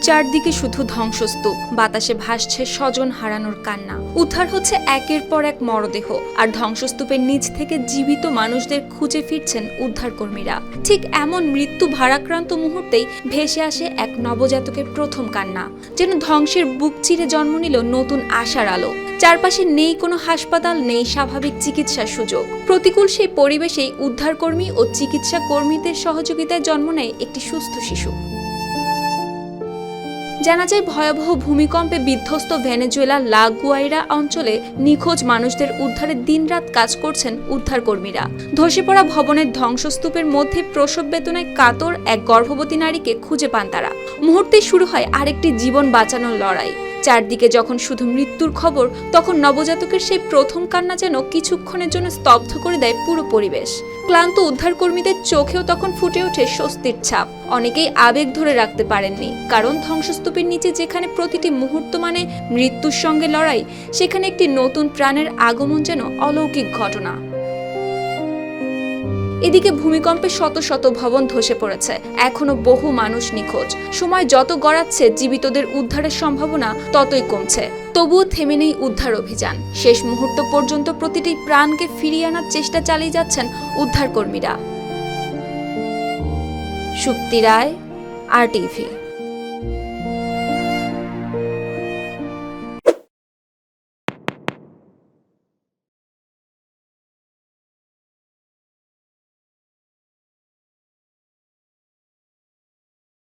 চারদিকে শুধু ধ্বংসস্তূপ, বাতাসে ভাসছে স্বজন হারানোর কান্না। উদ্ধার হচ্ছে একের পর এক মরদেহ, আর ধ্বংসস্তূপের নিচ থেকে জীবিত মানুষদের খুঁজে ফিরছেন উদ্ধারকর্মীরা। ঠিক এমন মৃত্যু ভারাক্রান্ত মুহূর্তেই ভেসে আসে এক নবজাতকের প্রথম কান্না, যেন ধ্বংসের বুক চিরে জন্ম নিল নতুন আশার আলো। চারপাশে নেই কোনো হাসপাতাল, নেই স্বাভাবিক চিকিৎসার সুযোগ। প্রতিকূল সেই পরিবেশেই উদ্ধারকর্মী ও চিকিৎসা কর্মীদের সহযোগিতায় জন্ম নেয় একটি সুস্থ শিশু। জানা যায়, ভয়াবহ ভূমিকম্পে বিধ্বস্ত ভেনেজুয়েলার লা গুয়াইরা অঞ্চলে নিখোঁজ মানুষদের উদ্ধারে দিনরাত কাজ করছেন উদ্ধারকর্মীরা। ধসে পড়া ভবনের ধ্বংসস্তূপের মধ্যে প্রসব বেদনায় কাতর এক গর্ভবতী নারীকে খুঁজে পান তারা। মুহূর্তেই শুরু হয় আরেকটি জীবন বাঁচানোর লড়াই। চারদিকে যখন শুধু মৃত্যুর খবর, তখন নবজাতকের সেই প্রথম কান্না যেন কিছুক্ষণের জন্য স্তব্ধ করে দেয় পুরো পরিবেশ। ক্লান্ত উদ্ধারকর্মীদের চোখেও তখন ফুটে ওঠে স্বস্তির ছাপ। অনেকেই আবেগ ধরে রাখতে পারেননি, কারণ ধ্বংসস্তূপের নিচে যেখানে প্রতিটি মুহূর্ত মানে মৃত্যুর সঙ্গে লড়াই, সেখানে একটি নতুন প্রাণের আগমন যেন অলৌকিক ঘটনা। এদিকে ভূমিকম্পে শত শত ভবন ধসে পড়েছে, এখনো বহু মানুষ নিখোঁজ। সময় যত গড়াচ্ছে, জীবিতদের উদ্ধারের সম্ভাবনা ততই কমছে। তবুও থেমে নেই উদ্ধার অভিযান। শেষ মুহূর্ত পর্যন্ত প্রতিটি প্রাণকে ফিরিয়ে আনার চেষ্টা চালিয়ে যাচ্ছেন উদ্ধারকর্মীরা। সুপ্তি রায়, RTV।